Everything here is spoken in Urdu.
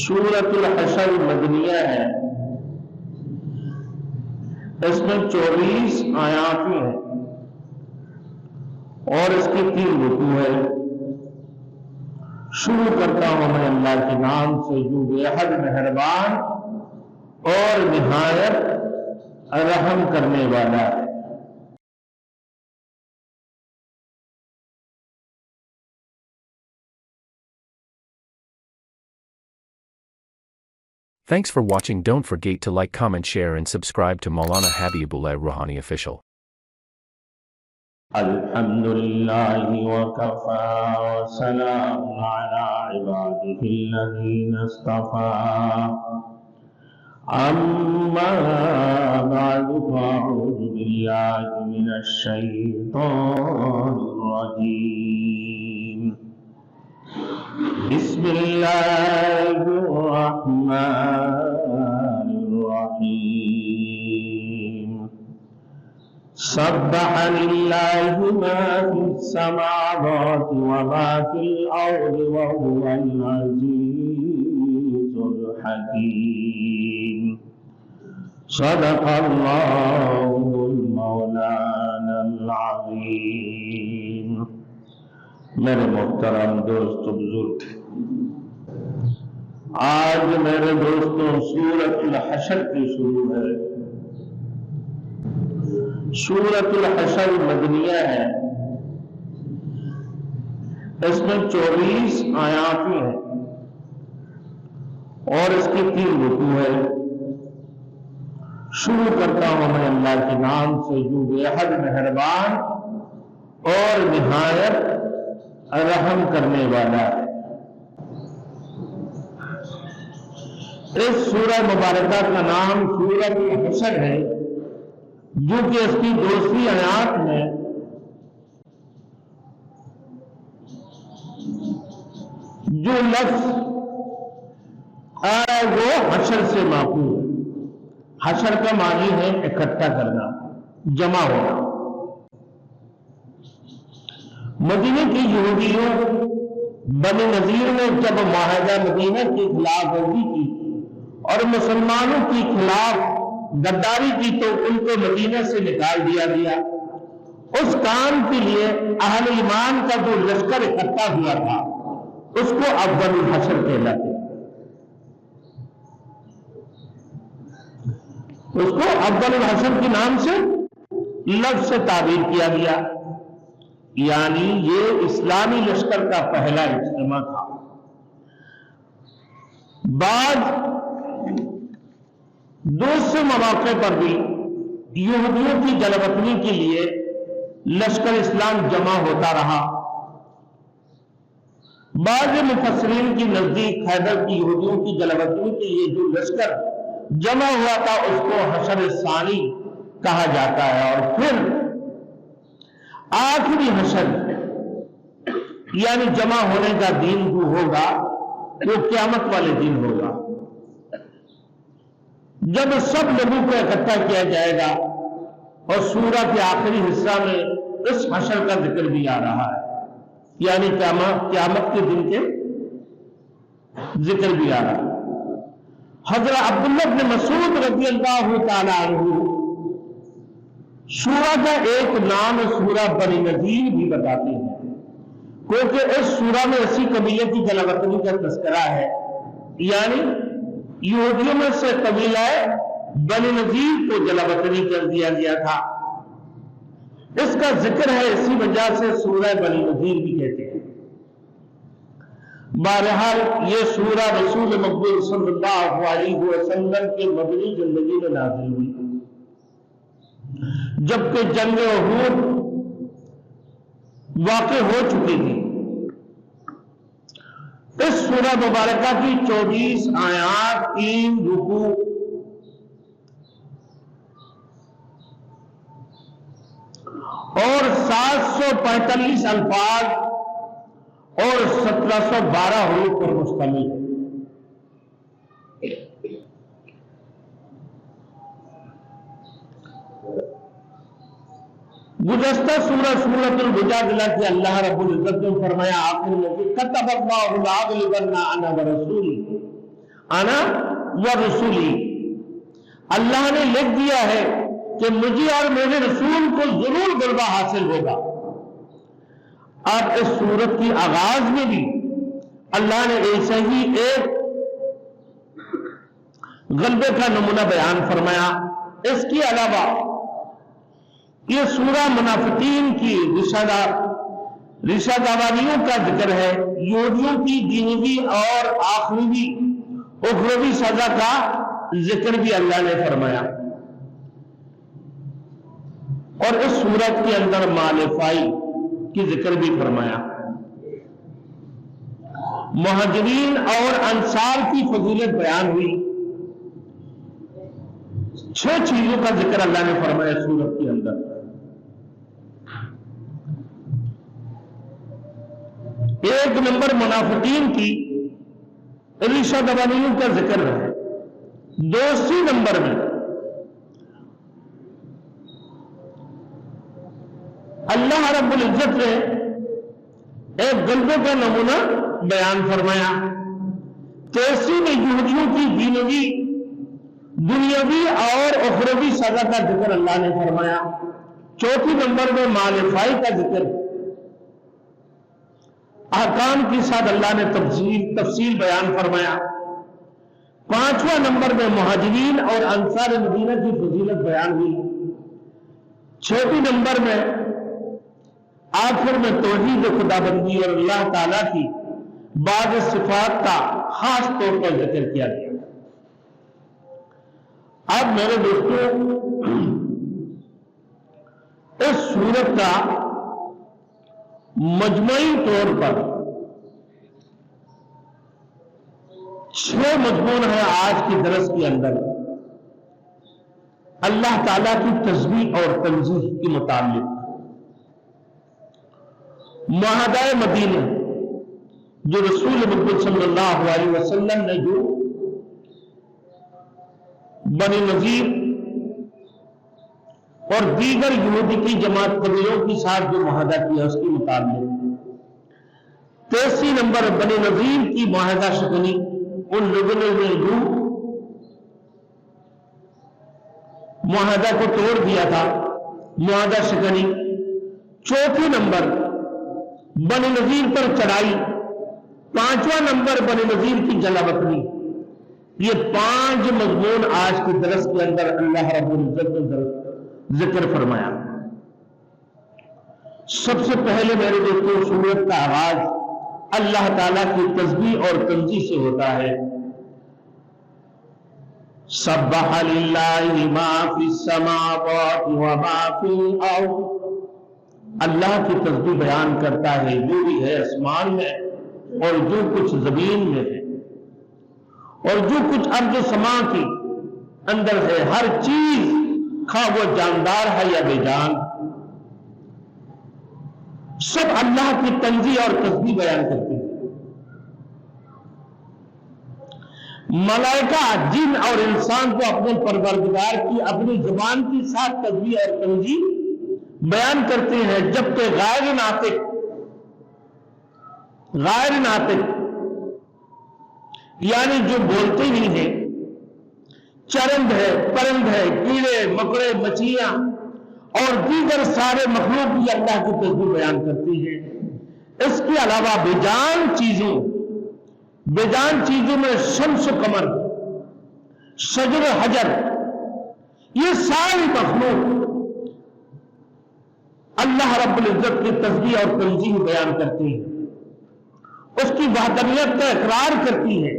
سورۃ الحشر مدنیہ ہے، اس میں 24 آیات ہیں اور اس کی 3 رکوع ہے۔ شروع کرتا ہوں میں اللہ کے نام سے جو بے حد مہربان اور نہایت رحم کرنے والا ہے۔ Thanks for watching. Don't forget to like, comment, share and subscribe to Maulana Habibullah Rouhani Official. الحمد لله وكفى وسلام على عباده الذين اصطفى أما بعد فأعوذ بالله من الشيطان الرجيم بسم الله الرحمن الرحيم سبح لله ما في السماوات وما في الأرض وهو العزيز الحكيم صدق الله المولانا العظيم۔ میرے محترم دوست بزرگ، آج میرے دوستوں سورۃ الحشر کی شروع ہے۔ سورۃ الحشر مدنیہ ہے، اس میں 24 آیات ہیں اور اس کی 3 رکوع ہے۔ شروع کرتا ہوں میں اللہ کے نام سے جو بے حد مہربان اور نہایت رحم کرنے والا ہے۔ اس سورہ مبارکہ کا نام سورۃ الحشر ہے، جو کہ اس کی دوسری آیات میں جو لفظ آیا وہ حشر سے ماخوذ ہے۔ حشر کا معنی ہے اکٹھا کرنا، جمع ہونا۔ مدینہ کی یہودیوں بنی نذیر نے جب معاہدہ مدینہ کی خلاف ورزی کی اور مسلمانوں کی خلاف غداری کی تو ان کو مدینہ سے نکال دیا گیا۔ اس کام کے لیے اہل ایمان کا جو لشکر اکٹھا ہوا تھا اس کو اول الحشر کہلاتے ہیں۔ اس کو اول الحشر کے نام سے لفظ سے تعبیر کیا گیا، یعنی یہ اسلامی لشکر کا پہلا اجتماع تھا۔ بعد دوسرے مواقع پر بھی یہودیوں کی جلوطنی کے لیے لشکر اسلام جمع ہوتا رہا۔ بعض مفسرین کی نزدیک خیبر کی یہودیوں کی جلوطنی کے لیے جو لشکر جمع ہوا تھا اس کو حشر ثانی کہا جاتا ہے، اور پھر آخری حشر یعنی جمع ہونے کا دن جو ہوگا وہ قیامت والے دن ہوگا، جب سب لوگوں کو اکٹھا کیا جائے گا۔ اور سورہ کے آخری حصہ میں اس حشر کا ذکر بھی آ رہا ہے، یعنی قیامت کے دن کے ذکر بھی آ رہا ہے۔ حضرت عبداللہ بن مسعود رضی اللہ تعالیٰ عنہ سورہ کا ایک نام سورہ بنی نذیر بھی بتاتے ہیں، کیونکہ اس سورہ میں اسی قبیلے کی جلاوطنی کا تذکرہ ہے، یعنی یہودیوں میں سے قبیلہ بنی نذیر کو جلاوطنی کر دیا گیا تھا۔ اس کا ذکر ہے، اسی وجہ سے سورہ بنی نذیر بھی کہتے ہیں۔ بہرحال یہ سورہ رسول مقبول صلی اللہ علیہ وسلم کے مدنی زندگی میں نازل ہوئی، جبکہ جنگ احد واقع ہو چکی تھی۔ اس سورہ مبارکہ کی 24 آیات، 3 رکوع اور 745 الفاظ اور 1712 حروف پر مشتمل ہے۔ گزشتہ سورۃ المجادلہ کے اللہ رب العزت نے فرمایا آخر میں کہ کتب اللہ لأغلبن انا ورسولی، انا ورسولی، اللہ نے لکھ دیا ہے کہ مجھے اور میرے رسول کو ضرور غلبہ حاصل ہوگا۔ اب اس سورت کی آغاز میں بھی اللہ نے ایسے ہی ایک غلبے کا نمونہ بیان فرمایا۔ اس کے علاوہ یہ سورہ منافقین کی رشا داواریوں کا ذکر ہے، یہودیوں کی دینوی اور آخروی اخروی سزا کا ذکر بھی اللہ نے فرمایا، اور اس سورت کے اندر مال فائی کی ذکر بھی فرمایا۔ مہاجرین اور انصار کی فضیلت بیان ہوئی، 6 چیزوں کا ذکر اللہ نے فرمایا سورت کے اندر۔ ایک نمبر منافقین کی رشا دبانیوں کا ذکر ہے، دوسری نمبر میں اللہ رب العزت نے ایک غلبے کا نمونہ بیان فرمایا، تیسری میں یہودیوں کی دنیاوی اور اخروی سزا کا ذکر اللہ نے فرمایا، چوتھی نمبر میں مال فائی کا ذکر، احکام کے ساتھ اللہ نے تفصیل بیان فرمایا، پانچواں نمبر میں مہاجرین اور انصار مدینہ کی فضیلت بیان ہوئی، چھٹی نمبر میں آخر میں توحید خدا بندی اور اللہ تعالی کی بعض صفات کا خاص طور پر ذکر کیا گیا۔ اب میرے دوستوں، اس سورت کا مجموعی طور پر 6 مضمون ہے آج کے درس کے اندر، اللہ تعالی کی تسبیح اور تنزیہ کے متعلق۔ معاہدہ مدینہ جو رسول مقبول صلی اللہ علیہ وسلم نے جو بنی نذیر اور دیگر یہودی کی جماعت قبیلوں کے ساتھ جو معاہدہ کیا اس کے متعلق۔ تیسری نمبر بنی نذیر کی معاہدہ شکنی، ان لوگوں نے جو معاہدہ کو توڑ دیا تھا، معاہدہ شکنی۔ چوتھی نمبر بنی نذیر پر چڑھائی، پانچواں نمبر بنی نذیر کی جلا وطنی۔ یہ 5 مضمون آج کے درس کے اندر اللہ رب العزت نے ذکر فرمایا۔ سب سے پہلے میرے دوستوں، سورت کا آغاز اللہ تعالیٰ کی تسبیح اور تنزیہ سے ہوتا ہے۔ سبح للہ ما فی السماوات وما فی الارض، اللہ کی تسبیح بیان کرتا ہے جو بھی ہے آسمان میں اور جو کچھ زمین میں ہے، اور جو کچھ ارض و سما کی اندر ہے، ہر چیز خواہ وہ جاندار ہے یا بے جان، سب اللہ کی تنزیہ اور تسبیح بیان کرتی ہے۔ ملائکہ، جن اور انسان کو اپنے پروردگار کی اپنی زبان کے ساتھ تسبیح اور تنزیہ بیان کرتے ہیں، جبکہ غیر ناطق یعنی جو بولتے ہی ہیں، چرند ہے، پرند ہے، کیڑے مکڑے، مچھلیاں اور دیگر سارے مخلوق بھی اللہ کی تسبیح بیان کرتی ہیں۔ اس کے علاوہ بیجان چیزوں میں شمس و قمر، شجر و حجر، یہ ساری مخلوق اللہ رب العزت کی تسبیح اور تنزیہ بیان کرتی ہے، اس کی وحدانیت کا اقرار کرتی ہے،